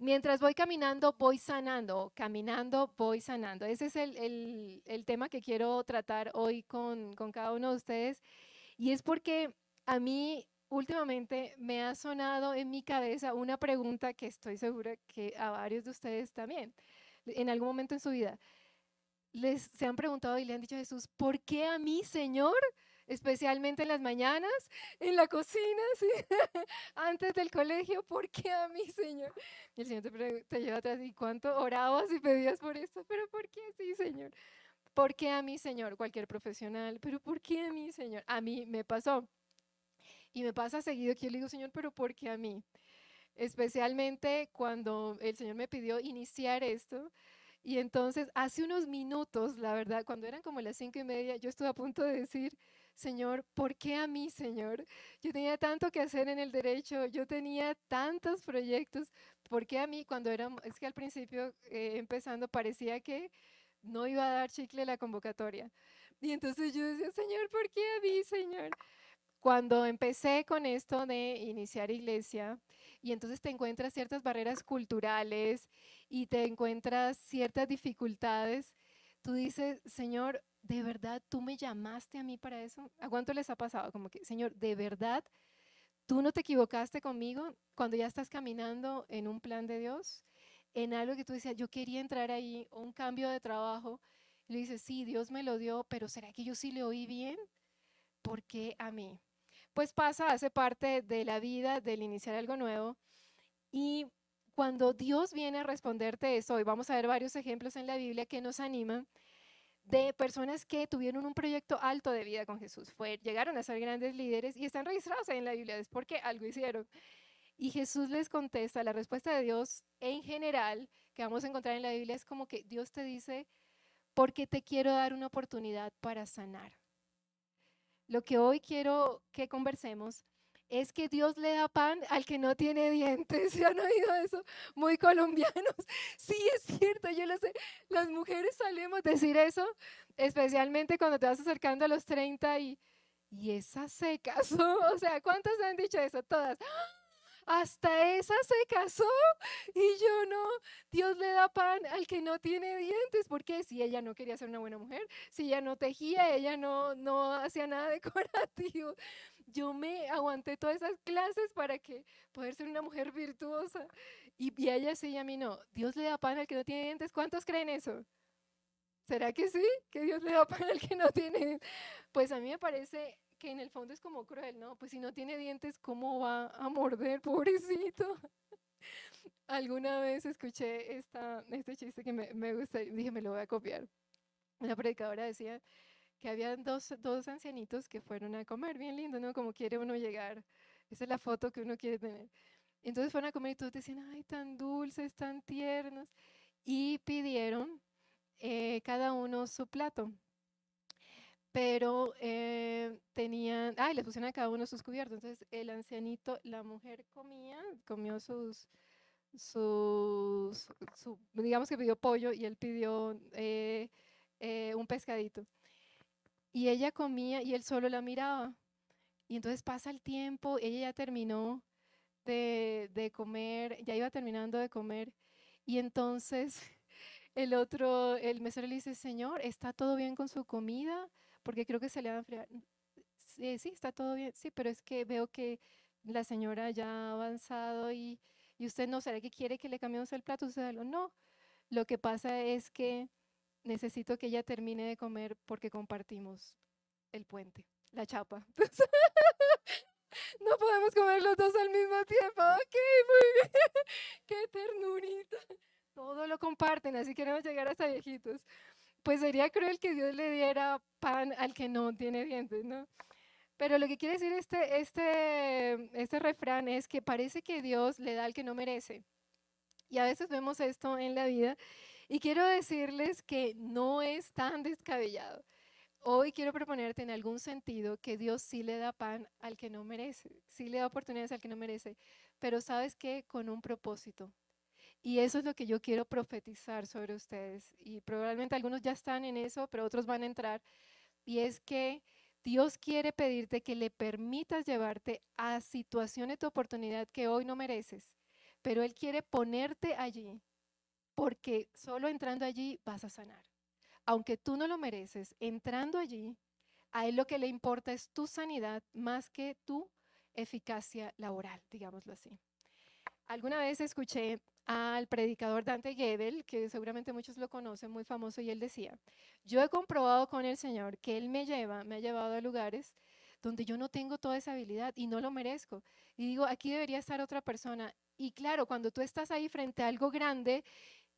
Mientras voy caminando, voy sanando, caminando, voy sanando. Ese es el tema que quiero tratar hoy con cada uno de ustedes. Y es porque a mí últimamente me ha sonado en mi cabeza una pregunta que estoy segura que a varios de ustedes también, en algún momento en su vida se han preguntado y le han dicho a Jesús, ¿por qué a mí, Señor? Especialmente en las mañanas, en la cocina, ¿sí? Antes del colegio, ¿por qué a mí, Señor? Y el Señor te lleva atrás, ¿y cuánto orabas y pedías por esto? ¿Pero por qué sí, Señor? ¿Por qué a mí, Señor? Cualquier profesional, ¿pero por qué a mí, Señor? A mí me pasó. Y me pasa seguido que yo le digo, Señor, ¿pero por qué a mí? Especialmente cuando el Señor me pidió iniciar esto. Y entonces, hace unos minutos, la verdad, cuando eran como las 5:30, yo estuve a punto de decir, Señor, ¿por qué a mí, Señor? Yo tenía tanto que hacer en el derecho, yo tenía tantos proyectos, ¿por qué a mí? Cuando era, es que al principio, empezando, parecía que no iba a dar chicle la convocatoria. Y entonces yo decía, Señor, ¿por qué a mí, Señor? Cuando empecé con esto de iniciar iglesia, y entonces te encuentras ciertas barreras culturales y te encuentras ciertas dificultades, tú dices, Señor, ¿de verdad tú me llamaste a mí para eso? ¿A cuánto les ha pasado? Como que, Señor, ¿de verdad tú no te equivocaste conmigo cuando ya estás caminando en un plan de Dios? En algo que tú decías, yo quería entrar ahí, o un cambio de trabajo, y le dices, sí, Dios me lo dio, pero ¿será que yo sí le oí bien? ¿Por qué a mí? Pues pasa, hace parte de la vida, del iniciar algo nuevo. Y cuando Dios viene a responderte eso, y vamos a ver varios ejemplos en la Biblia que nos animan, de personas que tuvieron un proyecto alto de vida con Jesús, llegaron a ser grandes líderes y están registrados ahí en la Biblia, es porque algo hicieron. Y Jesús les contesta, la respuesta de Dios en general, que vamos a encontrar en la Biblia, es como que Dios te dice, porque te quiero dar una oportunidad para sanar. Lo que hoy quiero que conversemos es que Dios le da pan al que no tiene dientes. ¿Se han oído eso? Muy colombianos. Sí, es cierto, yo lo sé. Las mujeres solemos decir eso, especialmente cuando te vas acercando a los 30 y esa se casó. O sea, ¿cuántas han dicho eso? Todas. Hasta esa se casó y yo no. Dios le da pan al que no tiene dientes, porque si ella no quería ser una buena mujer, si ella no tejía, ella no hacía nada decorativo. Yo me aguanté todas esas clases para que poder ser una mujer virtuosa. Y a ella sí y a mí no. Dios le da pan al que no tiene dientes. ¿Cuántos creen eso? ¿Será que sí? ¿Que Dios le da pan al que no tiene dientes? Pues a mí me parece que en el fondo es como cruel, ¿no? Pues si no tiene dientes, ¿cómo va a morder, pobrecito? Alguna vez escuché este chiste que me gusta y dije, me lo voy a copiar. Una predicadora decía que había dos ancianitos que fueron a comer, bien lindo, ¿no? Como quiere uno llegar. Esa es la foto que uno quiere tener. Entonces fueron a comer y todos decían, ay, tan dulces, tan tiernos. Y pidieron cada uno su plato. Pero tenían, les pusieron a cada uno sus cubiertos. Entonces el ancianito, la mujer comió digamos que pidió pollo y él pidió un pescadito. Y ella comía y él solo la miraba. Y entonces pasa el tiempo, ella ya terminó de comer, ya iba terminando de comer. Y entonces el mesero le dice, Señor, ¿está todo bien con su comida? Porque creo que se le va a enfriar. Sí, sí, está todo bien. Sí, pero es que veo que la señora ya ha avanzado y usted no, ¿será que quiere que le cambiemos el plato? Usted no, lo que pasa es que necesito que ella termine de comer porque compartimos el puente, la chapa. No podemos comer los dos al mismo tiempo. Ok, muy bien. Qué ternurita. Todo lo comparten, así queremos llegar hasta viejitos. Pues sería cruel que Dios le diera pan al que no tiene dientes, ¿no? Pero lo que quiere decir este refrán es que parece que Dios le da al que no merece. Y a veces vemos esto en la vida y quiero decirles que no es tan descabellado. Hoy quiero proponerte en algún sentido que Dios sí le da pan al que no merece, sí le da oportunidades al que no merece, pero sabes que con un propósito. Y eso es lo que yo quiero profetizar sobre ustedes. Y probablemente algunos ya están en eso, pero otros van a entrar. Y es que Dios quiere pedirte que le permitas llevarte a situaciones de oportunidad que hoy no mereces, pero Él quiere ponerte allí, porque solo entrando allí vas a sanar. Aunque tú no lo mereces, entrando allí, a Él lo que le importa es tu sanidad más que tu eficacia laboral, digámoslo así. Alguna vez escuché al predicador Dante Gebel, que seguramente muchos lo conocen, muy famoso, y él decía, yo he comprobado con el Señor que Él me ha llevado a lugares donde yo no tengo toda esa habilidad y no lo merezco. Y digo, aquí debería estar otra persona. Y claro, cuando tú estás ahí frente a algo grande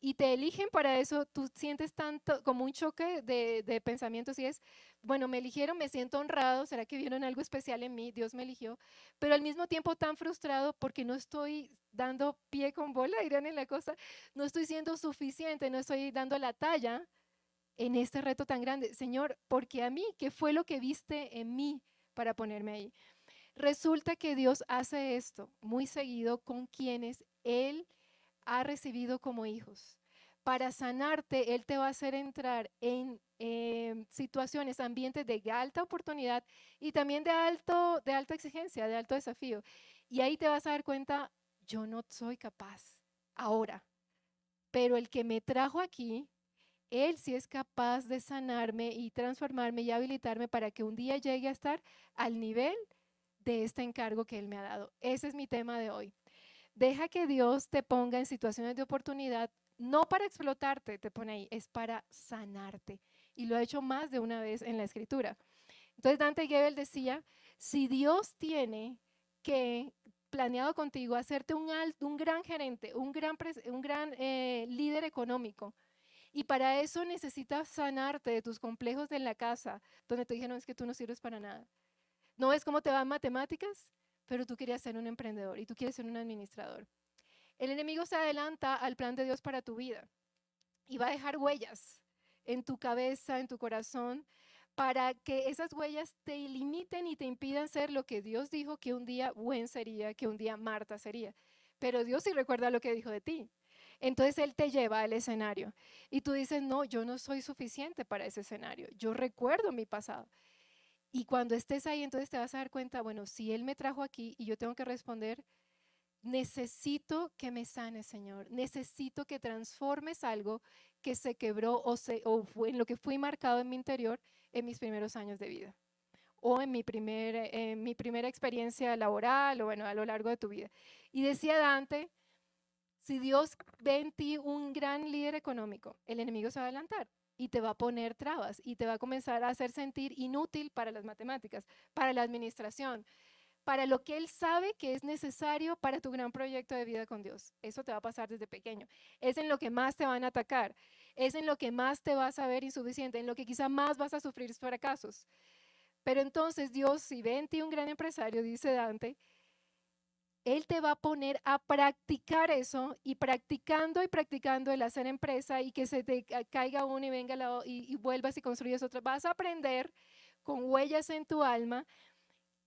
y te eligen para eso, tú sientes tanto como un choque de pensamientos y es, bueno, me eligieron, me siento honrado, ¿será que vieron algo especial en mí? Dios me eligió, pero al mismo tiempo tan frustrado porque no estoy dando pie con bola, dirán en la cosa, no estoy siendo suficiente, no estoy dando la talla en este reto tan grande. Señor, porque a mí, ¿qué fue lo que viste en mí para ponerme ahí? Resulta que Dios hace esto muy seguido con quienes Él ha recibido como hijos. Para sanarte, Él te va a hacer entrar en situaciones, ambientes de alta oportunidad y también de alta exigencia, de alto desafío. Y ahí te vas a dar cuenta, yo no soy capaz ahora, pero el que me trajo aquí, Él sí es capaz de sanarme y transformarme y habilitarme para que un día llegue a estar al nivel de este encargo que Él me ha dado. Ese es mi tema de hoy. Deja que Dios te ponga en situaciones de oportunidad, no para explotarte, te pone ahí, es para sanarte. Y lo ha hecho más de una vez en la escritura. Entonces Dante Gebel decía, si Dios tiene que planeado contigo hacerte un gran gerente, un gran líder económico, y para eso necesitas sanarte de tus complejos de la casa, donde te dijeron es que tú no sirves para nada. No ves cómo te van matemáticas, pero tú querías ser un emprendedor y tú quieres ser un administrador. El enemigo se adelanta al plan de Dios para tu vida y va a dejar huellas en tu cabeza, en tu corazón, para que esas huellas te limiten y te impidan ser lo que Dios dijo que un día Gwen sería, que un día Marta sería. Pero Dios sí recuerda lo que dijo de ti. Entonces Él te lleva al escenario y tú dices, no, yo no soy suficiente para ese escenario. Yo recuerdo mi pasado. Y cuando estés ahí, entonces te vas a dar cuenta, bueno, si Él me trajo aquí y yo tengo que responder, necesito que me sanes, Señor. Necesito que transformes algo que se quebró o fue en lo que fui marcado en mi interior en mis primeros años de vida o en mi primera experiencia laboral o bueno, a lo largo de tu vida. Y decía Dante, si Dios ve en ti un gran líder económico, el enemigo se va a adelantar y te va a poner trabas y te va a comenzar a hacer sentir inútil para las matemáticas, para la administración, para lo que Él sabe que es necesario para tu gran proyecto de vida con Dios. Eso te va a pasar desde pequeño. Es en lo que más te van a atacar, es en lo que más te vas a ver insuficiente, en lo que quizá más vas a sufrir fracasos. Pero entonces Dios, si ve en ti un gran empresario, dice Dante, Él te va a poner a practicar eso y practicando el hacer empresa y que se te caiga uno y venga y vuelvas y construyes otra. Vas a aprender con huellas en tu alma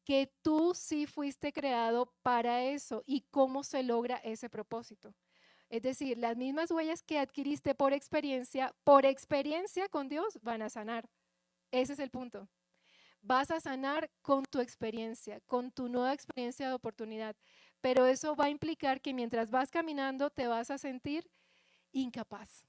que tú sí fuiste creado para eso y cómo se logra ese propósito. Es decir, las mismas huellas que adquiriste por experiencia con Dios, van a sanar. Ese es el punto. Vas a sanar con tu experiencia, con tu nueva experiencia de oportunidad. Pero eso va a implicar que mientras vas caminando te vas a sentir incapaz.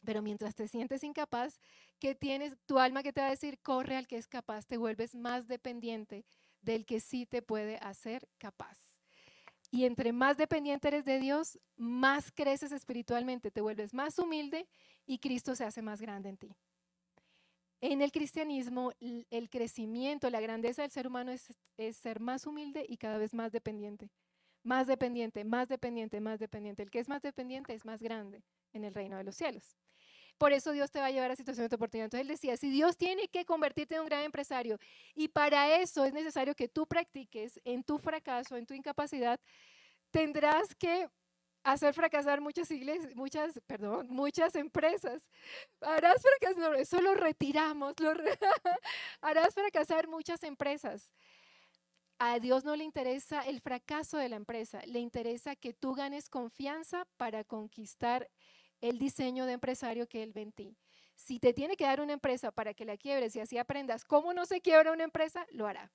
Pero mientras te sientes incapaz, que tienes tu alma que te va a decir, corre al que es capaz, te vuelves más dependiente del que sí te puede hacer capaz. Y entre más dependiente eres de Dios, más creces espiritualmente, te vuelves más humilde y Cristo se hace más grande en ti. En el cristianismo, el crecimiento, la grandeza del ser humano es ser más humilde y cada vez más dependiente. Más dependiente, más dependiente, más dependiente. El que es más dependiente es más grande en el reino de los cielos. Por eso Dios te va a llevar a situaciones de oportunidad. Entonces él decía, si Dios tiene que convertirte en un gran empresario y para eso es necesario que tú practiques en tu fracaso, en tu incapacidad, tendrás que hacer fracasar muchas iglesias, muchas empresas. Harás fracasar, no, eso lo retiramos, harás fracasar muchas empresas. A Dios no le interesa el fracaso de la empresa, le interesa que tú ganes confianza para conquistar el diseño de empresario que Él ve en ti. Si te tiene que dar una empresa para que la quiebres y así aprendas cómo no se quiebra una empresa, lo hará.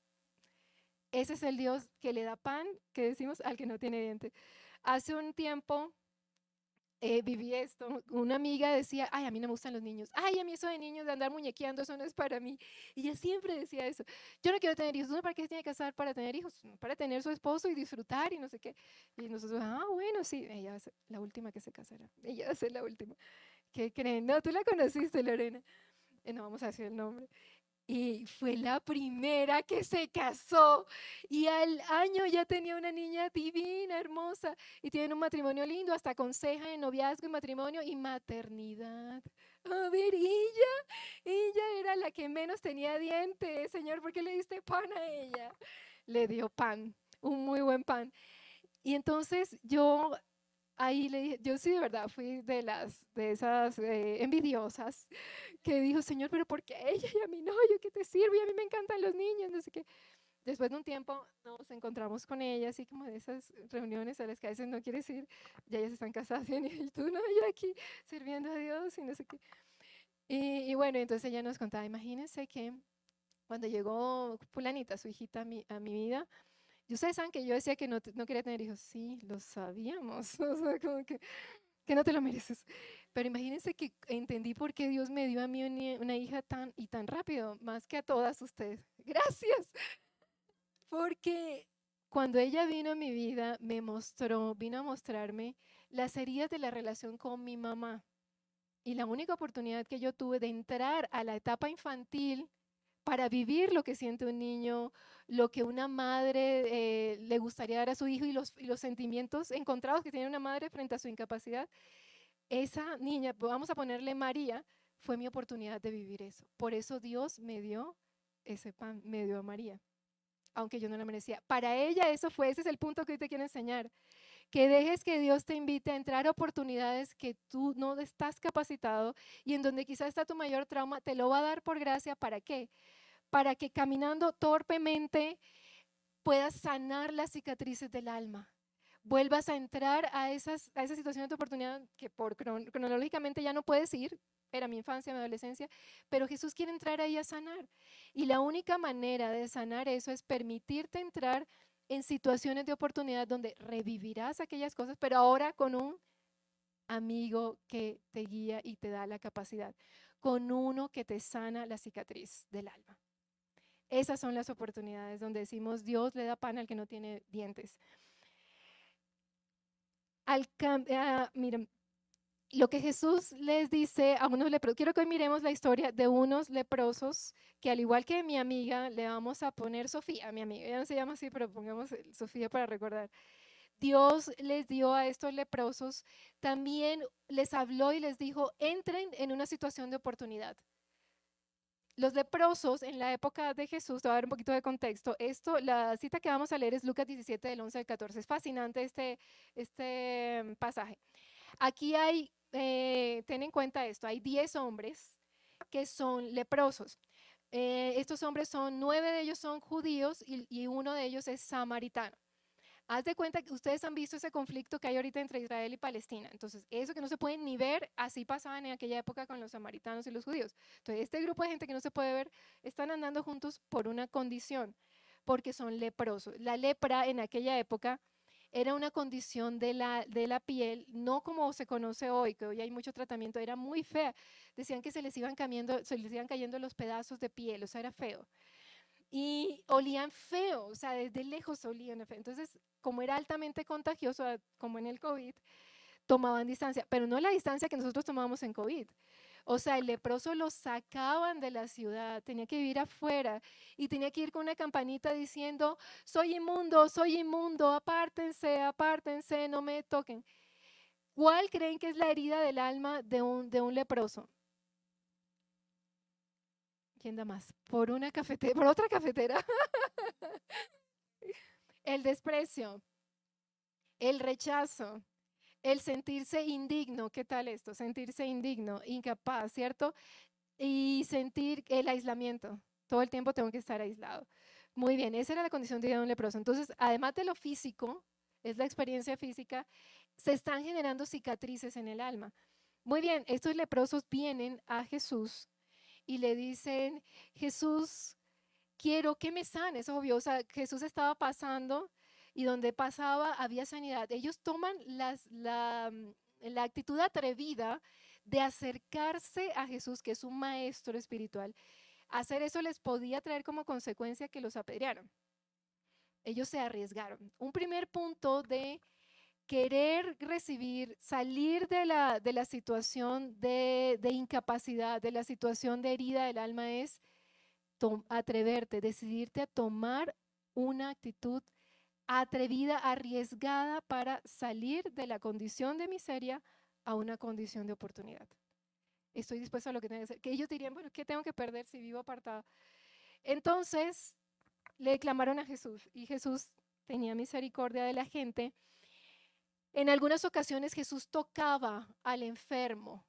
Ese es el Dios que le da pan, que decimos, al que no tiene diente. Hace un tiempo viví esto. Una amiga decía, ay, a mí no me gustan los niños. Ay, a mí eso de niños, de andar muñequeando, eso no es para mí. Y ella siempre decía eso. Yo no quiero tener hijos. ¿Uno para qué se tiene que casar para tener hijos? Para tener su esposo y disfrutar y no sé qué. Y nosotros, ah, bueno, sí. Ella va a ser la última que se casará. Ella va a ser la última. ¿Qué creen? No, tú la conociste, Lorena. No vamos a decir el nombre. Y fue la primera que se casó y al año ya tenía una niña divina, hermosa, y tienen un matrimonio lindo, hasta aconseja en noviazgo y matrimonio y maternidad. A ver, ella era la que menos tenía dientes, Señor, ¿por qué le diste pan a ella? Le dio pan, un muy buen pan. Y entonces yo ahí le dije, yo sí de verdad fui de esas envidiosas que dijo, Señor, pero ¿por qué ella y a mí no? ¿Yo qué te sirvo? Y a mí me encantan los niños, no sé qué. Después de un tiempo nos encontramos con ella, así como de esas reuniones a las que a veces no quieres ir, ya ellas están casadas y tú no, yo aquí sirviendo a Dios y no sé qué. Y bueno, entonces ella nos contaba, imagínense que cuando llegó Fulanita, su hijita a mi vida, y ustedes saben que yo decía que no quería tener hijos. Sí, lo sabíamos. O sea, como que no te lo mereces. Pero imagínense que entendí por qué Dios me dio a mí una hija tan y tan rápido, más que a todas ustedes. Gracias. Porque cuando ella vino a mi vida, vino a mostrarme las heridas de la relación con mi mamá. Y la única oportunidad que yo tuve de entrar a la etapa infantil para vivir lo que siente un niño, lo que una madre le gustaría dar a su hijo y los sentimientos encontrados que tiene una madre frente a su incapacidad, esa niña, vamos a ponerle María, fue mi oportunidad de vivir eso. Por eso Dios me dio ese pan, me dio a María, aunque yo no la merecía. Para ella eso fue, ese es el punto que hoy te quiero enseñar, que dejes que Dios te invite a entrar a oportunidades que tú no estás capacitado y en donde quizás está tu mayor trauma, te lo va a dar por gracia. ¿Para qué? Para que caminando torpemente puedas sanar las cicatrices del alma. Vuelvas a entrar a esas situaciones de oportunidad que cronológicamente ya no puedes ir, era mi infancia, mi adolescencia, pero Jesús quiere entrar ahí a sanar. Y la única manera de sanar eso es permitirte entrar en situaciones de oportunidad donde revivirás aquellas cosas, pero ahora con un amigo que te guía y te da la capacidad, con uno que te sana la cicatriz del alma. Esas son las oportunidades donde decimos Dios le da pan al que no tiene dientes. Miren, lo que Jesús les dice a unos leprosos, quiero que hoy miremos la historia de unos leprosos que al igual que mi amiga, le vamos a poner Sofía, mi amiga, ella no se llama así, pero pongamos Sofía para recordar. Dios les dio a estos leprosos, también les habló y les dijo, entren en una situación de oportunidad. Los leprosos en la época de Jesús, te voy a dar un poquito de contexto. La cita que vamos a leer es Lucas 17, del 11 al 14. Es fascinante este pasaje. Aquí ten en cuenta esto, hay 10 hombres que son leprosos. Estos hombres son, 9 de ellos son judíos y uno de ellos es samaritano. Haz de cuenta que ustedes han visto ese conflicto que hay ahorita entre Israel y Palestina. Entonces, eso que no se puede ni ver, así pasaban en aquella época con los samaritanos y los judíos. Entonces, este grupo de gente que no se puede ver, están andando juntos por una condición, porque son leprosos. La lepra en aquella época era una condición de la piel, no como se conoce hoy, que hoy hay mucho tratamiento, era muy fea. Decían que se les iban cayendo los pedazos de piel, o sea, era feo y olían feo, o sea, desde lejos olían feo. Entonces, como era altamente contagioso, como en el COVID, tomaban distancia, pero no la distancia que nosotros tomábamos en COVID. O sea, el leproso lo sacaban de la ciudad, tenía que vivir afuera y tenía que ir con una campanita diciendo, soy inmundo, apártense, apártense, no me toquen. ¿Cuál creen que es la herida del alma de un leproso? ¿Quién da más? Por otra cafetera. El desprecio, el rechazo, el sentirse indigno. ¿Qué tal esto? Sentirse indigno, incapaz, ¿cierto? Y sentir el aislamiento. Todo el tiempo tengo que estar aislado. Muy bien, esa era la condición de un leproso. Entonces, además de lo físico, es la experiencia física, se están generando cicatrices en el alma. Muy bien, estos leprosos vienen a Jesús y le dicen, Jesús, quiero que me sanes, obvio. O sea, Jesús estaba pasando y donde pasaba había sanidad. Ellos toman la actitud atrevida de acercarse a Jesús, que es un maestro espiritual. Hacer eso les podía traer como consecuencia que los apedrearan. Ellos se arriesgaron. Un primer punto de querer recibir, salir de la situación de incapacidad, de la situación de herida del alma es atreverte, decidirte a tomar una actitud atrevida, arriesgada para salir de la condición de miseria a una condición de oportunidad. Estoy dispuesto a lo que tenga que hacer. Que ellos dirían, bueno, ¿qué tengo que perder si vivo apartado? Entonces le clamaron a Jesús y Jesús tenía misericordia de la gente. En algunas ocasiones Jesús tocaba al enfermo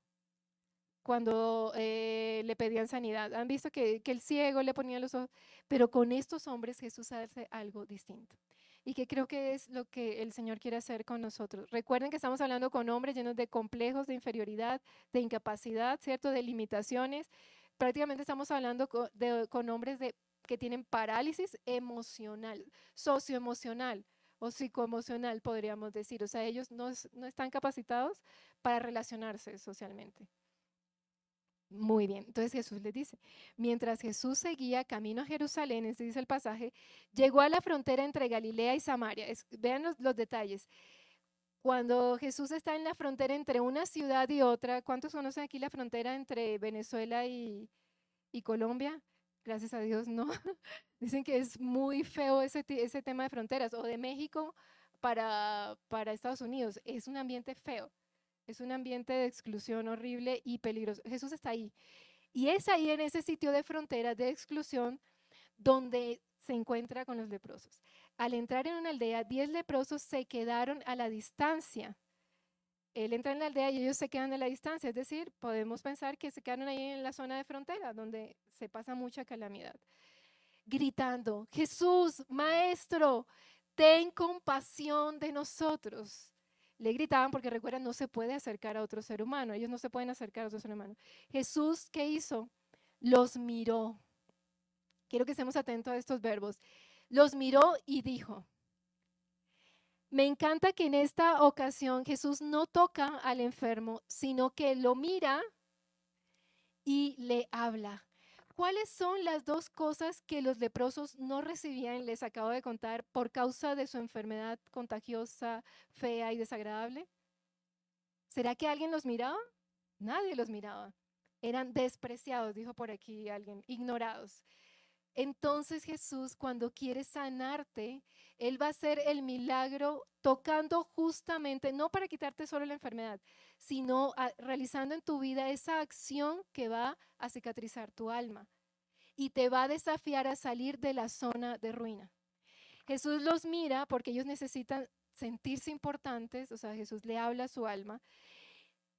cuando le pedían sanidad. Han visto que el ciego le ponía los ojos, pero con estos hombres Jesús hace algo distinto. Y que creo que es lo que el Señor quiere hacer con nosotros. Recuerden que estamos hablando con hombres llenos de complejos, de inferioridad, de incapacidad, ¿cierto? De limitaciones. Prácticamente estamos hablando con hombres que tienen parálisis emocional, socioemocional o psicoemocional, podríamos decir. O sea, ellos no están capacitados para relacionarse socialmente. Muy bien, entonces Jesús les dice, mientras Jesús seguía camino a Jerusalén, ese dice el pasaje, llegó a la frontera entre Galilea y Samaria. Vean los detalles. Cuando Jesús está en la frontera entre una ciudad y otra, ¿cuántos conocen aquí la frontera entre Venezuela y Colombia? Gracias a Dios, no. Dicen que es muy feo ese tema de fronteras, o de México para Estados Unidos. Es un ambiente feo. Es un ambiente de exclusión horrible y peligroso. Jesús está ahí. Y es ahí en ese sitio de frontera de exclusión donde se encuentra con los leprosos. Al entrar en una aldea, 10 leprosos se quedaron a la distancia. Él entra en la aldea y ellos se quedan a la distancia. Es decir, podemos pensar que se quedaron ahí en la zona de frontera donde se pasa mucha calamidad. Gritando, Jesús, Maestro, ten compasión de nosotros. Le gritaban porque recuerdan, no se puede acercar a otro ser humano, ellos no se pueden acercar a otro ser humano. Jesús, ¿qué hizo? Los miró. Quiero que estemos atentos a estos verbos. Los miró y dijo. Me encanta que en esta ocasión Jesús no toca al enfermo, sino que lo mira y le habla. ¿Cuáles son las dos cosas que los leprosos no recibían, les acabo de contar, por causa de su enfermedad contagiosa, fea y desagradable? ¿Será que alguien los miraba? Nadie los miraba. Eran despreciados, dijo por aquí alguien, ignorados. Entonces Jesús, cuando quiere sanarte, Él va a hacer el milagro tocando justamente, no para quitarte solo la enfermedad, sino realizando en tu vida esa acción que va a cicatrizar tu alma y te va a desafiar a salir de la zona de ruina. Jesús los mira porque ellos necesitan sentirse importantes, o sea, Jesús le habla a su alma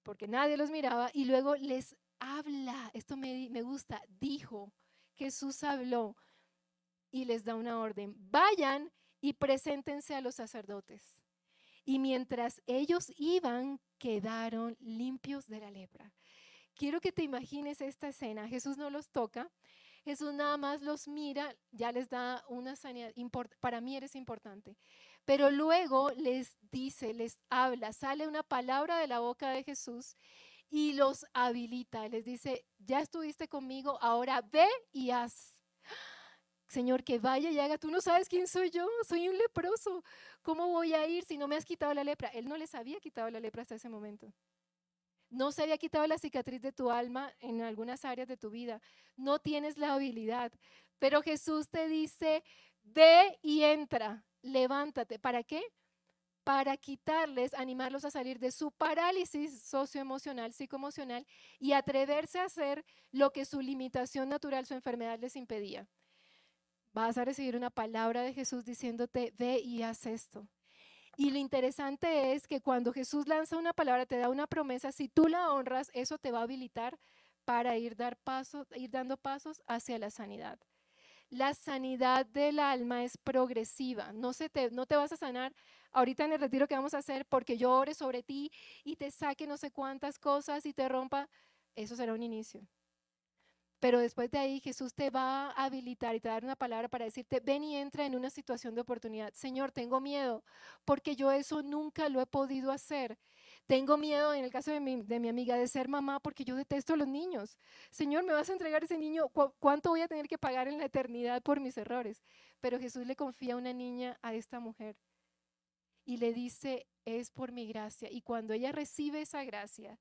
porque nadie los miraba y luego les habla. Esto me gusta, dijo. Jesús habló y les da una orden. Vayan y preséntense a los sacerdotes. Y mientras ellos iban, quedaron limpios de la lepra. Quiero que te imagines esta escena. Jesús no los toca. Jesús nada más los mira, ya les da una sanidad. Para mí eres importante. Pero luego les dice, les habla, sale una palabra de la boca de Jesús y los habilita. Les dice, ya estuviste conmigo, ahora ve y haz. Señor, que vaya y haga, tú no sabes quién soy yo, soy un leproso. ¿Cómo voy a ir si no me has quitado la lepra? Él no les había quitado la lepra hasta ese momento. No se había quitado la cicatriz de tu alma en algunas áreas de tu vida. No tienes la habilidad. Pero Jesús te dice, ve y entra, levántate. ¿Para qué? Para quitarles, animarlos a salir de su parálisis socioemocional, psicoemocional y atreverse a hacer lo que su limitación natural, su enfermedad les impedía. Vas a recibir una palabra de Jesús diciéndote, ve y haz esto. Y lo interesante es que cuando Jesús lanza una palabra, te da una promesa, si tú la honras, eso te va a habilitar para ir dando pasos hacia la sanidad. La sanidad del alma es progresiva, no te vas a sanar ahorita en el retiro que vamos a hacer porque yo ore sobre ti y te saque no sé cuántas cosas y te rompa, eso será un inicio. Pero después de ahí Jesús te va a habilitar y te va a dar una palabra para decirte, ven y entra en una situación de oportunidad. Señor, tengo miedo porque yo eso nunca lo he podido hacer. Tengo miedo, en el caso de mi amiga, de ser mamá porque yo detesto a los niños. Señor, ¿me vas a entregar ese niño? ¿Cuánto voy a tener que pagar en la eternidad por mis errores? Pero Jesús le confía una niña a esta mujer y le dice, es por mi gracia. Y cuando ella recibe esa gracia,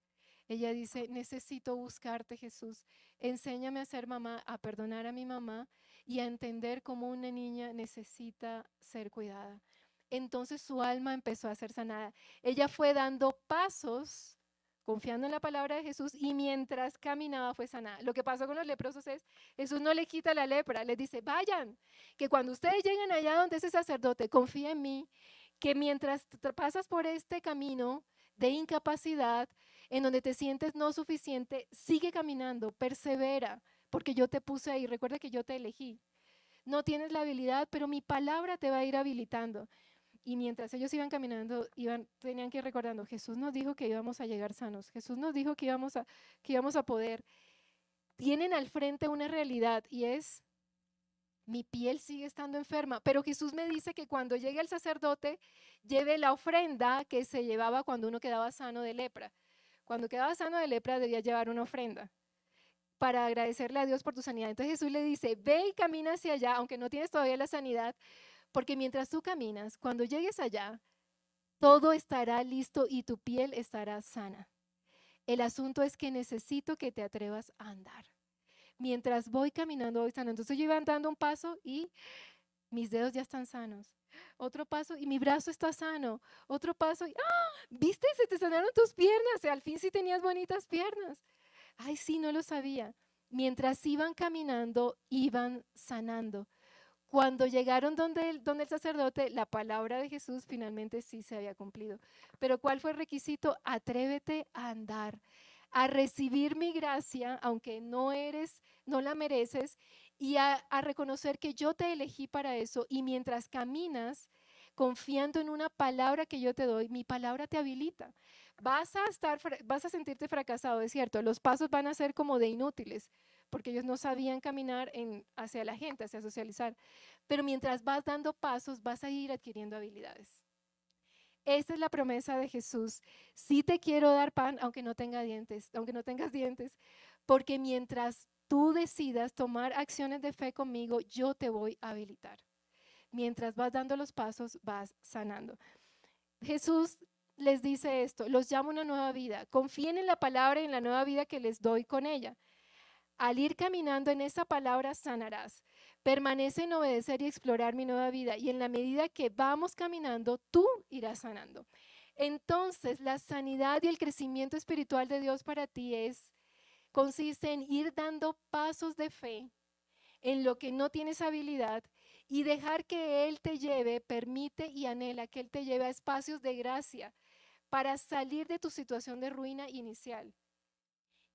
ella dice, necesito buscarte, Jesús. Enséñame a ser mamá, a perdonar a mi mamá y a entender cómo una niña necesita ser cuidada. Entonces su alma empezó a ser sanada. Ella fue dando pasos, confiando en la palabra de Jesús, y mientras caminaba fue sanada. Lo que pasó con los leprosos es, Jesús no le quita la lepra, les dice, vayan, que cuando ustedes lleguen allá donde ese sacerdote, confía en mí, que mientras pasas por este camino de incapacidad, en donde te sientes no suficiente, sigue caminando, persevera, porque yo te puse ahí, recuerda que yo te elegí. No tienes la habilidad, pero mi palabra te va a ir habilitando. Y mientras ellos iban caminando, tenían que ir recordando, Jesús nos dijo que íbamos a llegar sanos, Jesús nos dijo que íbamos a poder. Tienen al frente una realidad y es mi piel sigue estando enferma, pero Jesús me dice que cuando llegue el sacerdote, lleve la ofrenda que se llevaba cuando uno quedaba sano de lepra. Cuando quedaba sano de lepra debía llevar una ofrenda para agradecerle a Dios por tu sanidad. Entonces Jesús le dice, ve y camina hacia allá, aunque no tienes todavía la sanidad, porque mientras tú caminas, cuando llegues allá, todo estará listo y tu piel estará sana. El asunto es que necesito que te atrevas a andar. Mientras voy caminando, voy sanando. Entonces yo iba andando un paso y mis dedos ya están sanos. Otro paso y mi brazo está sano. Otro paso y, ¡ah! ¿Viste? Se te sanaron tus piernas. Al fin sí tenías bonitas piernas. Ay, sí, no lo sabía. Mientras iban caminando, iban sanando. Cuando llegaron donde el sacerdote, la palabra de Jesús finalmente sí se había cumplido. Pero ¿cuál fue el requisito? Atrévete a andar, a recibir mi gracia, aunque no la mereces, y a reconocer que yo te elegí para eso. Y mientras caminas, confiando en una palabra que yo te doy, mi palabra te habilita. Vas a sentirte fracasado, es cierto. Los pasos van a ser como de inútiles, porque ellos no sabían caminar hacia la gente, hacia socializar. Pero mientras vas dando pasos, vas a ir adquiriendo habilidades. Esa es la promesa de Jesús. Sí te quiero dar pan, aunque no tengas dientes, porque mientras tú decidas tomar acciones de fe conmigo, yo te voy a habilitar. Mientras vas dando los pasos, vas sanando. Jesús les dice esto, los llamo a una nueva vida. Confíen en la palabra y en la nueva vida que les doy con ella. Al ir caminando en esa palabra sanarás. Permanece en obedecer y explorar mi nueva vida. Y en la medida que vamos caminando, tú irás sanando. Entonces, la sanidad y el crecimiento espiritual de Dios para ti consiste en ir dando pasos de fe en lo que no tienes habilidad y dejar que Él te lleve, permite y anhela que Él te lleve a espacios de gracia para salir de tu situación de ruina inicial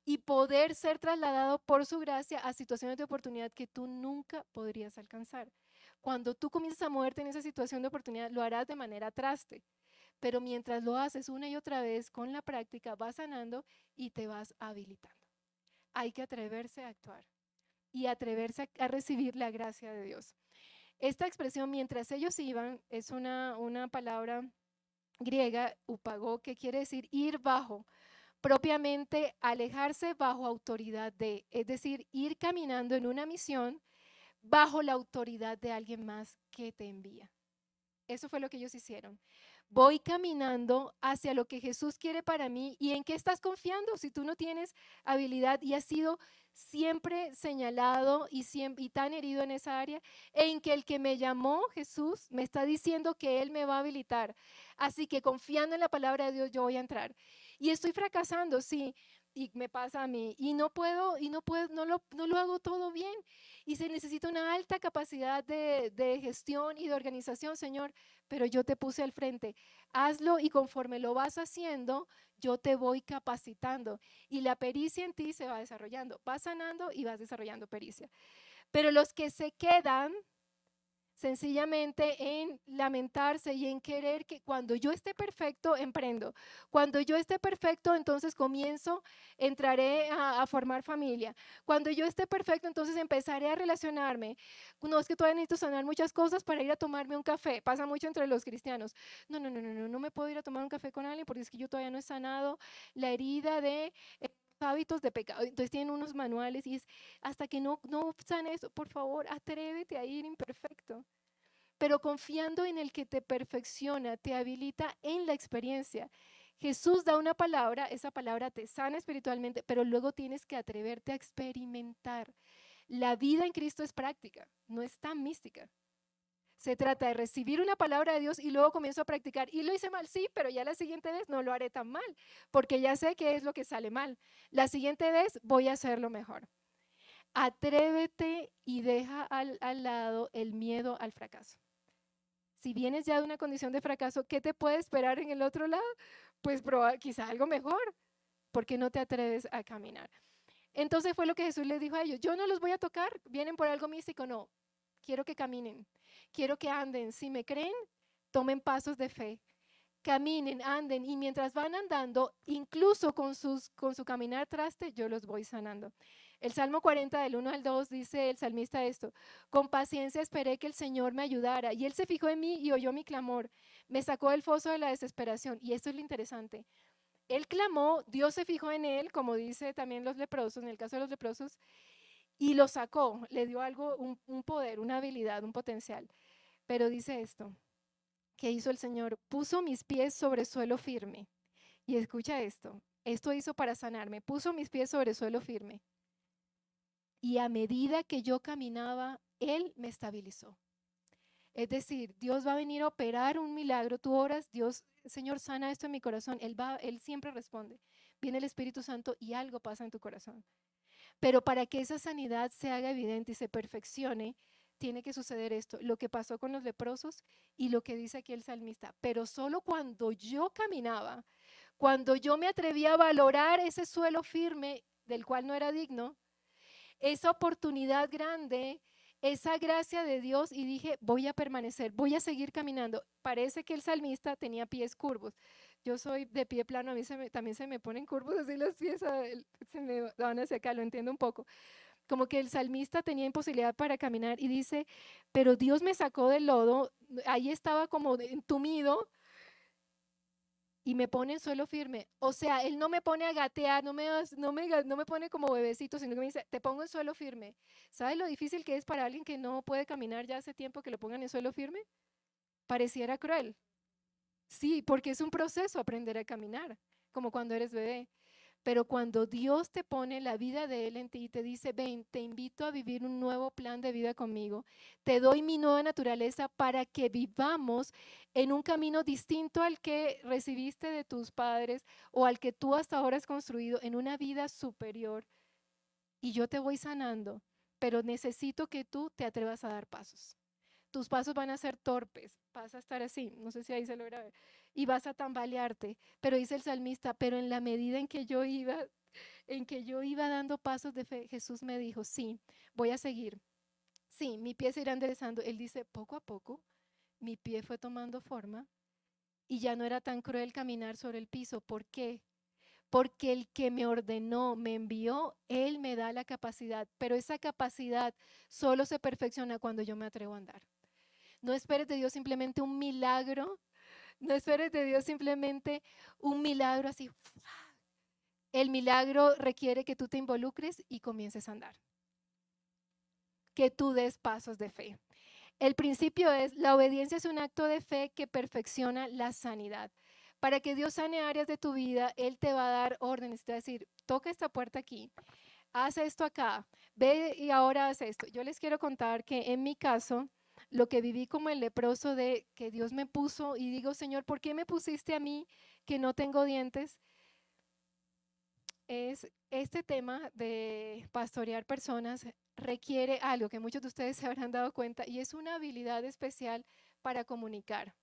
y poder ser trasladado por su gracia a situaciones de oportunidad que tú nunca podrías alcanzar. Cuando tú comienzas a moverte en esa situación de oportunidad, lo harás de manera traste, pero mientras lo haces una y otra vez con la práctica, vas sanando y te vas habilitando. Hay que atreverse a actuar y atreverse a recibir la gracia de Dios. Esta expresión, mientras ellos iban, es una palabra griega, upagó, que quiere decir ir bajo, propiamente alejarse bajo autoridad de, es decir, ir caminando en una misión bajo la autoridad de alguien más que te envía. Eso fue lo que ellos hicieron. Voy caminando hacia lo que Jesús quiere para mí. ¿Y en qué estás confiando si tú no tienes habilidad y has sido siempre señalado y tan herido en esa área? En que el que me llamó, Jesús, me está diciendo que Él me va a habilitar. Así que confiando en la palabra de Dios, yo voy a entrar. Y estoy fracasando, sí, y me pasa a mí. Y no lo hago todo bien. Y se necesita una alta capacidad de gestión y de organización, Señor, pero yo te puse al frente. Hazlo y conforme lo vas haciendo, yo te voy capacitando y la pericia en ti se va desarrollando. Vas sanando y vas desarrollando pericia. Pero los que se quedan sencillamente en lamentarse y en querer que cuando yo esté perfecto, emprendo. Cuando yo esté perfecto, entonces comienzo, entraré a formar familia. Cuando yo esté perfecto, entonces empezaré a relacionarme. No, es que todavía necesito sanar muchas cosas para ir a tomarme un café. Pasa mucho entre los cristianos. No, no, no, no, no, no me puedo ir a tomar un café con alguien porque es que yo todavía no he sanado la herida de hábitos de pecado. Entonces tienen unos manuales y es hasta que no sane eso, por favor, atrévete a ir imperfecto, pero confiando en el que te perfecciona, te habilita en la experiencia. Jesús da una palabra, esa palabra te sana espiritualmente, pero luego tienes que atreverte a experimentar. La vida en Cristo es práctica, no es tan mística. Se trata de recibir una palabra de Dios y luego comienzo a practicar. Y lo hice mal, sí, pero ya la siguiente vez no lo haré tan mal, porque ya sé qué es lo que sale mal. La siguiente vez voy a hacerlo mejor. Atrévete y deja al lado el miedo al fracaso. Si vienes ya de una condición de fracaso, ¿qué te puede esperar en el otro lado? Pues quizá algo mejor, porque no te atreves a caminar. Entonces fue lo que Jesús les dijo a ellos, yo no los voy a tocar, vienen por algo místico, no, quiero que caminen, quiero que anden, si me creen, tomen pasos de fe, caminen, anden, y mientras van andando, incluso con su caminar traste, yo los voy sanando. El Salmo 40 del 1 al 2 dice el salmista esto, con paciencia esperé que el Señor me ayudara, y Él se fijó en mí y oyó mi clamor, me sacó del foso de la desesperación, y esto es lo interesante. Él clamó, Dios se fijó en él, como dice también los leprosos, en el caso de los leprosos, y lo sacó, le dio algo, un poder, una habilidad, un potencial. Pero dice esto, ¿qué hizo el Señor? Puso mis pies sobre suelo firme. Y escucha esto hizo para sanarme, puso mis pies sobre suelo firme. Y a medida que yo caminaba, Él me estabilizó. Es decir, Dios va a venir a operar un milagro. Tú oras, Dios, Señor, sana esto en mi corazón. Él siempre responde. Viene el Espíritu Santo y algo pasa en tu corazón. Pero para que esa sanidad se haga evidente y se perfeccione, tiene que suceder esto, lo que pasó con los leprosos y lo que dice aquí el salmista. Pero solo cuando yo caminaba, cuando yo me atrevía a valorar ese suelo firme del cual no era digno, esa oportunidad grande, esa gracia de Dios y dije, voy a permanecer, voy a seguir caminando. Parece que el salmista tenía pies curvos. Yo soy de pie plano, a mí también se me ponen curvos así los pies, se me van hacia acá, lo entiendo un poco. Como que el salmista tenía imposibilidad para caminar y dice, pero Dios me sacó del lodo, ahí estaba como entumido y me pone en suelo firme. O sea, Él no me pone a gatear, no me pone como bebecito, sino que me dice, te pongo en suelo firme. ¿Sabes lo difícil que es para alguien que no puede caminar ya hace tiempo que lo pongan en suelo firme? Pareciera cruel. Sí, porque es un proceso aprender a caminar, como cuando eres bebé. Pero cuando Dios te pone la vida de Él en ti y te dice, ven, te invito a vivir un nuevo plan de vida conmigo, te doy mi nueva naturaleza para que vivamos en un camino distinto al que recibiste de tus padres o al que tú hasta ahora has construido, en una vida superior. Y yo te voy sanando, pero necesito que tú te atrevas a dar pasos. Tus pasos van a ser torpes, vas a estar así, no sé si ahí se logra ver, y vas a tambalearte, pero dice el salmista, pero en la medida en que yo iba dando pasos de fe, Jesús me dijo, sí, voy a seguir, sí, mi pie se irá enderezando. Él dice, poco a poco, mi pie fue tomando forma y ya no era tan cruel caminar sobre el piso. ¿Por qué? Porque el que me ordenó, me envió, Él me da la capacidad, pero esa capacidad solo se perfecciona cuando yo me atrevo a andar. No esperes de Dios simplemente un milagro, no esperes de Dios simplemente un milagro así. El milagro requiere que tú te involucres y comiences a andar, que tú des pasos de fe. El principio es, la obediencia es un acto de fe que perfecciona la sanidad. Para que Dios sane áreas de tu vida, Él te va a dar órdenes, te va a decir, toca esta puerta aquí, haz esto acá, ve y ahora haz esto. Yo les quiero contar que en mi caso, lo que viví como el leproso de que Dios me puso y digo, Señor, ¿por qué me pusiste a mí que no tengo dientes? Es este tema de pastorear personas requiere algo que muchos de ustedes se habrán dado cuenta y es una habilidad especial para comunicar.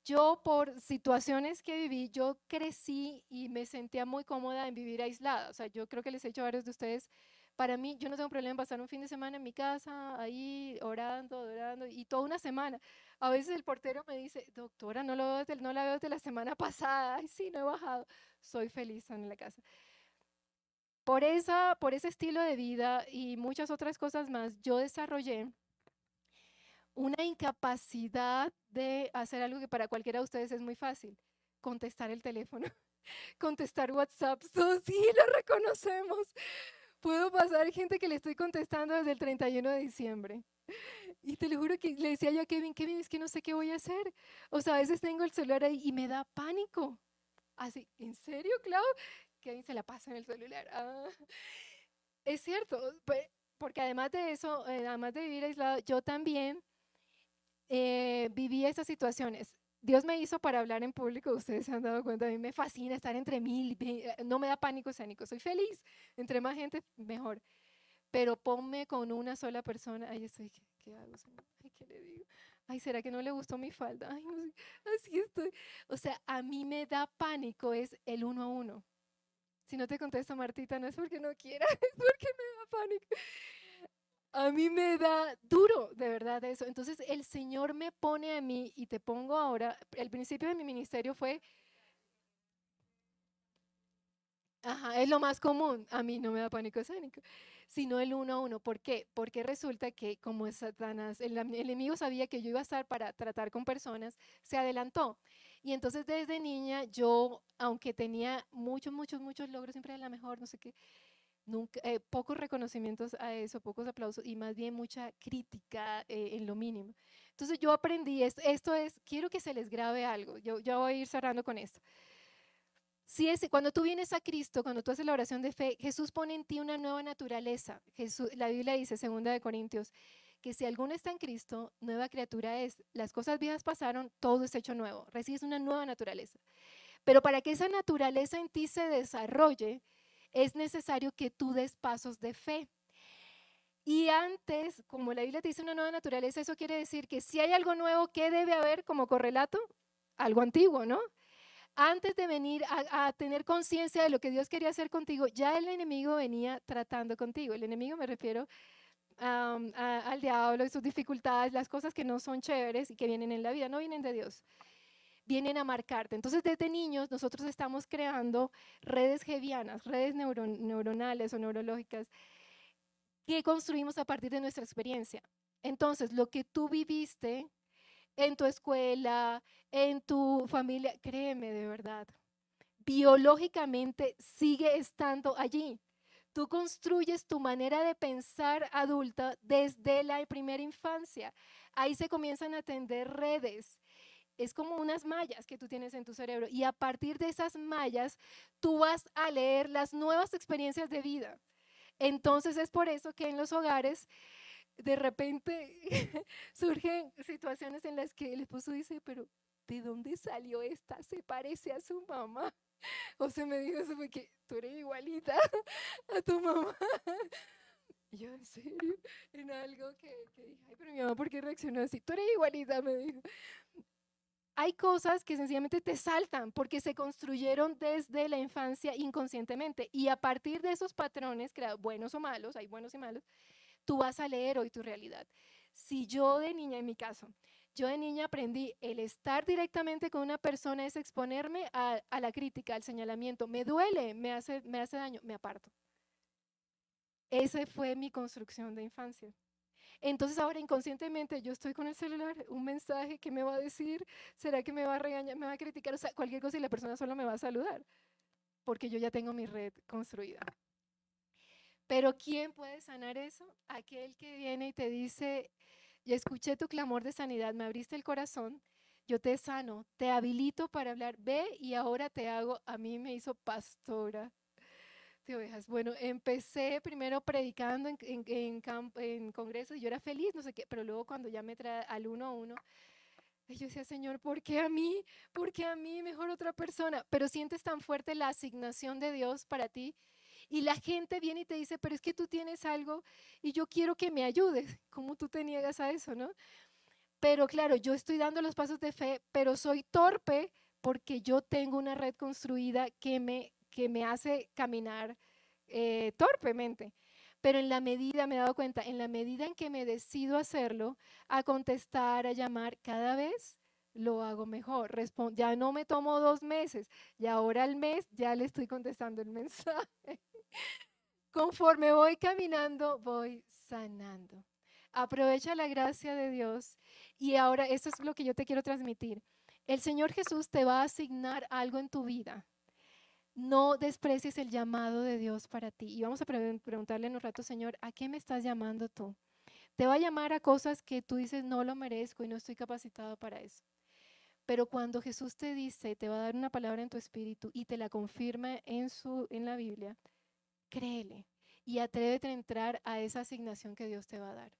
Yo por situaciones que viví, yo crecí y me sentía muy cómoda en vivir aislada. O sea, yo creo que les he dicho a varios de ustedes, para mí, yo no tengo problema en pasar un fin de semana en mi casa, ahí orando, y toda una semana. A veces el portero me dice, doctora, no la veo desde la semana pasada. Ay, sí, no he bajado. Soy feliz en la casa. Por ese estilo de vida y muchas otras cosas más, yo desarrollé una incapacidad de hacer algo que para cualquiera de ustedes es muy fácil, contestar el teléfono, contestar WhatsApp. Sí, lo reconocemos. Puedo pasar gente que le estoy contestando desde el 31 de diciembre. Y te lo juro que le decía yo a Kevin, Kevin, es que no sé qué voy a hacer. O sea, a veces tengo el celular ahí y me da pánico. Así, ¿en serio, Clau? Kevin se la pasa en el celular. Ah, es cierto, porque además de eso, además de vivir aislado, yo también viví esas situaciones. Dios me hizo para hablar en público, ustedes se han dado cuenta, a mí me fascina estar entre mil, no me da pánico escénico, soy feliz, entre más gente mejor, pero ponme con una sola persona, ay, estoy, ¿qué hago, Señor? Ay, ¿qué le digo? Ay, ¿será que no le gustó mi falda? Ay, no sé, así estoy. O sea, a mí me da pánico es el uno a uno. Si no te contesto, Martita, no es porque no quiera, es porque me da pánico. A mí me da duro, de verdad, eso. Entonces, el Señor me pone a mí y te pongo ahora, el principio de mi ministerio fue, ajá, es lo más común, a mí no me da pánico escénico, sino el uno a uno. ¿Por qué? Porque resulta que como es Satanás, el enemigo sabía que yo iba a estar para tratar con personas, se adelantó. Y entonces desde niña yo, aunque tenía muchos logros, siempre era la mejor, no sé qué, nunca, pocos reconocimientos a eso, pocos aplausos y más bien mucha crítica en lo mínimo. Entonces yo aprendí, esto es, quiero que se les grabe algo, yo voy a ir cerrando con esto. Si es, cuando tú vienes a Cristo, cuando tú haces la oración de fe, Jesús pone en ti una nueva naturaleza. La Biblia dice, 2 Corintios, que si alguno está en Cristo, nueva criatura es. Las cosas viejas pasaron, todo es hecho nuevo. Recibes una nueva naturaleza. Pero para que esa naturaleza en ti se desarrolle, es necesario que tú des pasos de fe. Y antes, como la Biblia te dice una nueva naturaleza, eso quiere decir que si hay algo nuevo, ¿qué debe haber como correlato? Algo antiguo, ¿no? Antes de venir a tener conciencia de lo que Dios quería hacer contigo, ya el enemigo venía tratando contigo. El enemigo me refiero al diablo y sus dificultades, las cosas que no son chéveres y que vienen en la vida, no vienen de Dios, vienen a marcarte. Entonces, desde niños nosotros estamos creando redes gevianas, redes neuronales o neurológicas que construimos a partir de nuestra experiencia. Entonces, lo que tú viviste en tu escuela, en tu familia, créeme de verdad, biológicamente sigue estando allí. Tú construyes tu manera de pensar adulta desde la primera infancia. Ahí se comienzan a tender redes. Es como unas mallas que tú tienes en tu cerebro y a partir de esas mallas tú vas a leer las nuevas experiencias de vida. Entonces es por eso que en los hogares de repente surgen situaciones en las que el esposo dice, pero ¿de dónde salió esta? Se parece a su mamá. O se me dijo eso porque tú eres igualita a tu mamá. Y yo, ¿en serio? En algo que dije, ay, pero mi mamá, ¿por qué reaccionó así? Tú eres igualita, me dijo. Hay cosas que sencillamente te saltan porque se construyeron desde la infancia inconscientemente. Y a partir de esos patrones, buenos o malos, hay buenos y malos, tú vas a leer hoy tu realidad. Si yo de niña, en mi caso, yo de niña aprendí el estar directamente con una persona es exponerme a la crítica, al señalamiento. Me duele, me hace daño, me aparto. Esa fue mi construcción de infancia. Entonces ahora inconscientemente yo estoy con el celular, un mensaje que me va a decir, ¿será que me va a regañar, me va a criticar? O sea, cualquier cosa y la persona solo me va a saludar, porque yo ya tengo mi red construida. Pero ¿quién puede sanar eso? Aquel que viene y te dice, ya escuché tu clamor de sanidad, me abriste el corazón, yo te sano, te habilito para hablar, ve y ahora te hago, a mí me hizo pastora de ovejas. Bueno, empecé primero predicando en congresos y yo era feliz, no sé qué, pero luego cuando ya me trae al uno a uno, yo decía, Señor, ¿por qué a mí? ¿Por qué a mí? Mejor otra persona. Pero sientes tan fuerte la asignación de Dios para ti y la gente viene y te dice, pero es que tú tienes algo y yo quiero que me ayudes. ¿Cómo tú te niegas a eso, no? Pero claro, yo estoy dando los pasos de fe, pero soy torpe porque yo tengo una red construida que me hace caminar torpemente. Pero en la medida, me he dado cuenta, en la medida en que me decido hacerlo, a contestar, a llamar, cada vez lo hago mejor. Ya no me tomo 2 meses, y ahora al mes ya le estoy contestando el mensaje. Conforme voy caminando, voy sanando. Aprovecha la gracia de Dios. Y ahora, esto es lo que yo te quiero transmitir. El Señor Jesús te va a asignar algo en tu vida. No desprecies el llamado de Dios para ti. Y vamos a preguntarle en un rato, Señor, ¿a qué me estás llamando tú? Te va a llamar a cosas que tú dices, no lo merezco y no estoy capacitado para eso. Pero cuando Jesús te dice, te va a dar una palabra en tu espíritu y te la confirma en la Biblia, créele y atrévete a entrar a esa asignación que Dios te va a dar.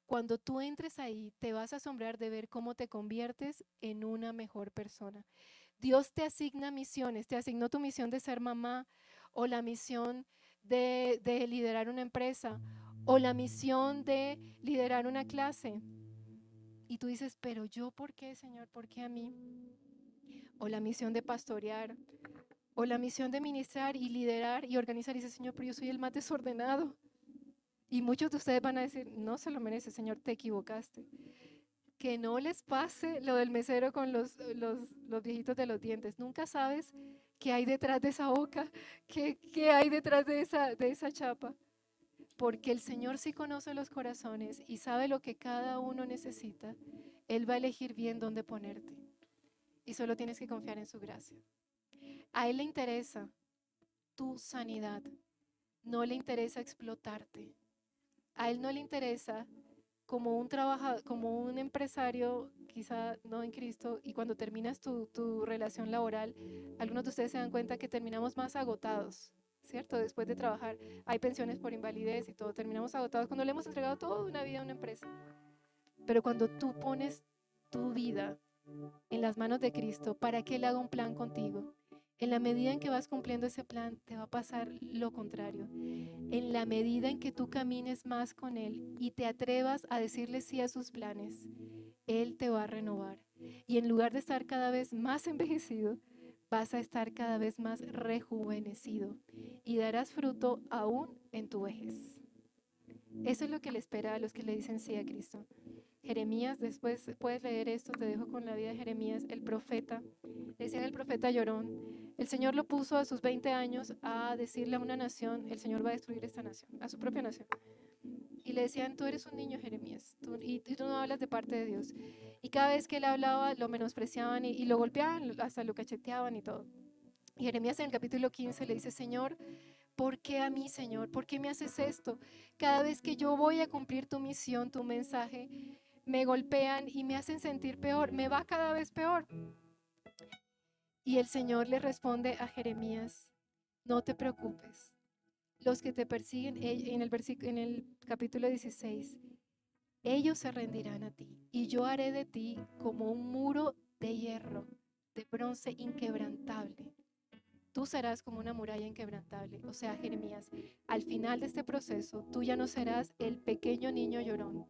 Cuando tú entres ahí, te vas a asombrar de ver cómo te conviertes en una mejor persona. Dios te asigna misiones, te asignó tu misión de ser mamá o la misión de liderar una empresa o la misión de liderar una clase. Y tú dices, pero yo, ¿por qué, Señor? ¿Por qué a mí? O la misión de pastorear o la misión de ministrar y liderar y organizar. Y dice, Señor, pero yo soy el más desordenado. Y muchos de ustedes van a decir, no se lo merece, Señor, te equivocaste. Que no les pase lo del mesero con los viejitos de los dientes. Nunca sabes qué hay detrás de esa boca, qué hay detrás de esa chapa. Porque el Señor sí conoce los corazones y sabe lo que cada uno necesita. Él va a elegir bien dónde ponerte. Y solo tienes que confiar en su gracia. A Él le interesa tu sanidad. No le interesa explotarte. A Él no le interesa como un trabajador, como un empresario, quizá no en Cristo, y cuando terminas tu relación laboral, algunos de ustedes se dan cuenta que terminamos más agotados, ¿cierto? Después de trabajar, hay pensiones por invalidez y todo, terminamos agotados cuando le hemos entregado toda una vida a una empresa. Pero cuando tú pones tu vida en las manos de Cristo para que Él haga un plan contigo, en la medida en que vas cumpliendo ese plan, te va a pasar lo contrario. En la medida en que tú camines más con Él y te atrevas a decirle sí a sus planes, Él te va a renovar. Y en lugar de estar cada vez más envejecido, vas a estar cada vez más rejuvenecido y darás fruto aún en tu vejez. Eso es lo que le espera a los que le dicen sí a Cristo. Jeremías, después puedes leer esto, te dejo con la vida de Jeremías, el profeta. Decían el profeta llorón. El Señor lo puso a sus 20 años a decirle a una nación, el Señor va a destruir esta nación, a su propia nación. Y le decían, tú eres un niño, Jeremías, y tú no hablas de parte de Dios. Y cada vez que él hablaba, lo menospreciaban y lo golpeaban, hasta lo cacheteaban y todo. Y Jeremías en el capítulo 15 le dice, Señor, ¿por qué a mí, Señor? ¿Por qué me haces esto? Cada vez que yo voy a cumplir tu misión, tu mensaje, me golpean y me hacen sentir peor, me va cada vez peor. Y el Señor le responde a Jeremías, no te preocupes, los que te persiguen, en el capítulo 16, ellos se rendirán a ti y yo haré de ti como un muro de hierro, de bronce inquebrantable. Tú serás como una muralla inquebrantable. O sea, Jeremías, al final de este proceso, tú ya no serás el pequeño niño llorón.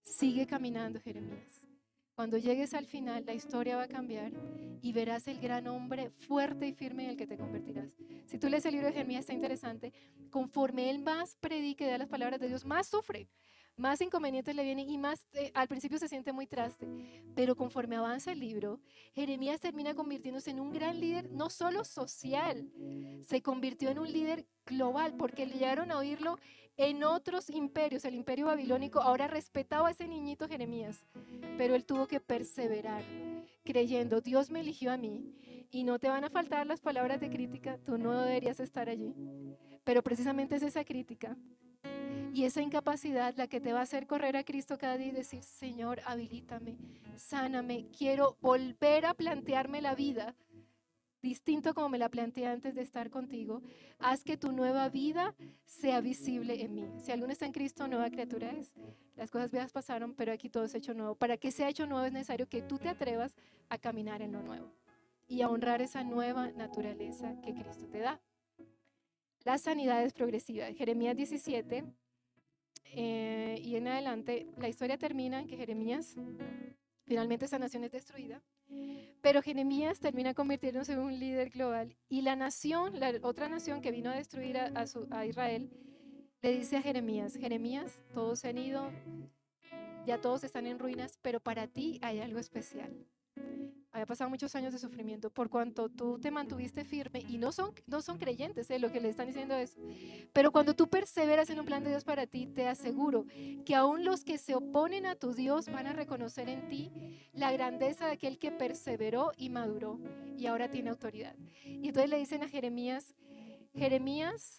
Sigue caminando, Jeremías. Cuando llegues al final, la historia va a cambiar y verás el gran hombre fuerte y firme en el que te convertirás. Si tú lees el libro de Jeremías, está interesante. Conforme él más predique de las palabras de Dios, más sufre, más inconvenientes le vienen y más al principio se siente muy traste. Pero conforme avanza el libro, Jeremías termina convirtiéndose en un gran líder, no solo social, se convirtió en un líder global porque le llegaron a oírlo en otros imperios. El imperio babilónico ahora respetaba a ese niñito Jeremías, pero él tuvo que perseverar, creyendo, Dios me eligió a mí y no te van a faltar las palabras de crítica, tú no deberías estar allí. Pero precisamente es esa crítica y esa incapacidad la que te va a hacer correr a Cristo cada día y decir, Señor, habilítame, sáname, quiero volver a plantearme la vida distinto como me la planteé antes de estar contigo. Haz que tu nueva vida sea visible en mí. Si alguno está en Cristo, nueva criatura es. Las cosas viejas pasaron, pero aquí todo es hecho nuevo. Para que sea hecho nuevo es necesario que tú te atrevas a caminar en lo nuevo y a honrar esa nueva naturaleza que Cristo te da. La sanidad es progresiva. Jeremías 17 y en adelante, la historia termina en que Jeremías, finalmente esa nación es destruida. Pero Jeremías termina convirtiéndose en un líder global y la nación, la otra nación que vino a destruir a Israel, le dice a Jeremías, Jeremías, todos se han ido, ya todos están en ruinas, pero para ti hay algo especial. Había pasado muchos años de sufrimiento por cuanto tú te mantuviste firme y no son creyentes, lo que le están diciendo es, pero cuando tú perseveras en un plan de Dios para ti, te aseguro que aún los que se oponen a tu Dios van a reconocer en ti la grandeza de aquel que perseveró y maduró y ahora tiene autoridad. Y entonces le dicen a Jeremías, Jeremías,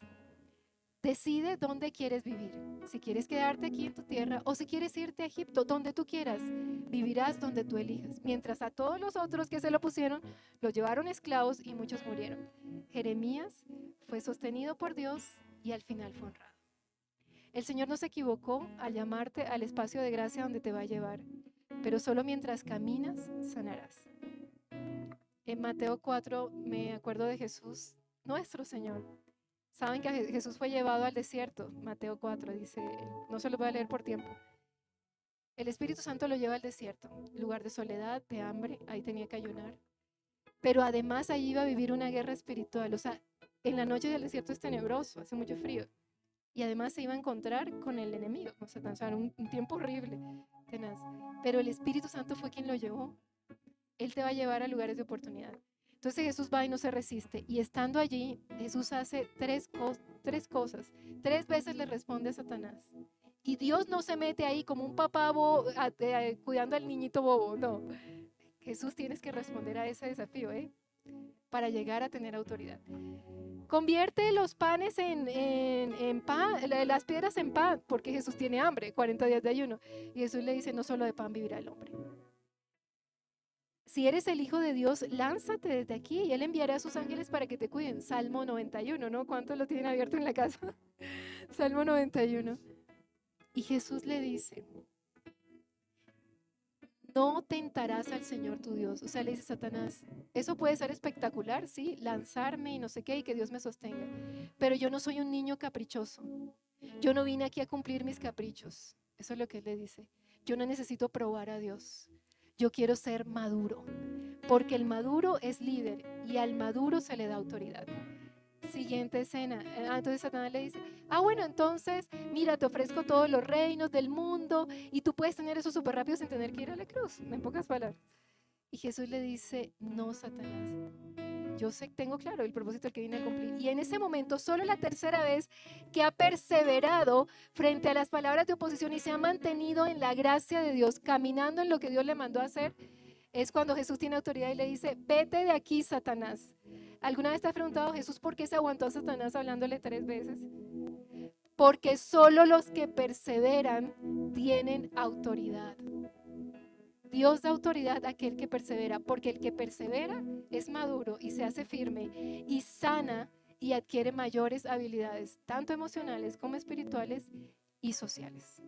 decide dónde quieres vivir, si quieres quedarte aquí en tu tierra o si quieres irte a Egipto, donde tú quieras, vivirás donde tú elijas. Mientras a todos los otros que se lo pusieron, los llevaron esclavos y muchos murieron. Jeremías fue sostenido por Dios y al final fue honrado. El Señor no se equivocó al llamarte al espacio de gracia donde te va a llevar, pero solo mientras caminas sanarás. En Mateo 4 me acuerdo de Jesús, nuestro Señor. Saben que Jesús fue llevado al desierto. Mateo 4 dice, no se lo voy a leer por tiempo. El Espíritu Santo lo lleva al desierto, lugar de soledad, de hambre, ahí tenía que ayunar. Pero además ahí iba a vivir una guerra espiritual. O sea, en la noche del desierto es tenebroso, hace mucho frío. Y además se iba a encontrar con el enemigo, con Satanás. O sea, un tiempo horrible, tenaz. Pero el Espíritu Santo fue quien lo llevó. Él te va a llevar a lugares de oportunidad. Entonces Jesús va y no se resiste. Y estando allí, Jesús hace tres cosas. 3 veces le responde a Satanás. Y Dios no se mete ahí como un papá cuidando al niñito bobo. No. Jesús tienes que responder a ese desafío, para llegar a tener autoridad. Convierte los panes en pan, las piedras en pan, porque Jesús tiene hambre, 40 días de ayuno. Y Jesús le dice, no solo de pan vivirá el hombre. Si eres el Hijo de Dios, lánzate desde aquí y Él enviará a sus ángeles para que te cuiden. Salmo 91, ¿no? ¿Cuántos lo tienen abierto en la casa? Salmo 91. Y Jesús le dice, no tentarás al Señor tu Dios. O sea, le dice Satanás, eso puede ser espectacular, ¿sí? Lanzarme y no sé qué y que Dios me sostenga. Pero yo no soy un niño caprichoso. Yo no vine aquí a cumplir mis caprichos. Eso es lo que Él le dice. Yo no necesito probar a Dios. Yo quiero ser maduro, porque el maduro es líder y al maduro se le da autoridad. Siguiente escena. Entonces Satanás le dice, bueno, entonces, mira, te ofrezco todos los reinos del mundo y tú puedes tener eso súper rápido sin tener que ir a la cruz, en pocas palabras. Y Jesús le dice, no, Satanás, yo sé, tengo claro el propósito que vine a cumplir. Y en ese momento, solo la tercera vez que ha perseverado frente a las palabras de oposición y se ha mantenido en la gracia de Dios, caminando en lo que Dios le mandó a hacer, es cuando Jesús tiene autoridad y le dice, vete de aquí, Satanás. ¿Alguna vez te has preguntado, Jesús, por qué se aguantó a Satanás hablándole 3 veces? Porque solo los que perseveran tienen autoridad. Dios da autoridad a aquel que persevera, porque el que persevera es maduro y se hace firme y sana y adquiere mayores habilidades, tanto emocionales como espirituales y sociales.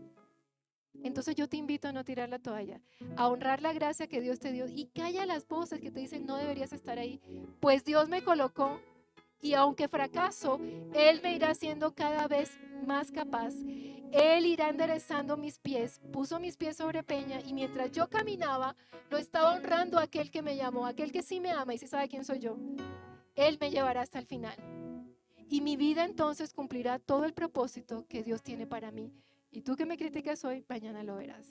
Entonces yo te invito a no tirar la toalla, a honrar la gracia que Dios te dio y calla las voces que te dicen no deberías estar ahí, pues Dios me colocó y aunque fracaso, Él me irá haciendo cada vez más capaz. Él irá enderezando mis pies, puso mis pies sobre peña y mientras yo caminaba, lo estaba honrando a aquel que me llamó, aquel que sí me ama y sí sabe quién soy yo. Él me llevará hasta el final. Y mi vida entonces cumplirá todo el propósito que Dios tiene para mí. Y tú que me criticas hoy, mañana lo verás.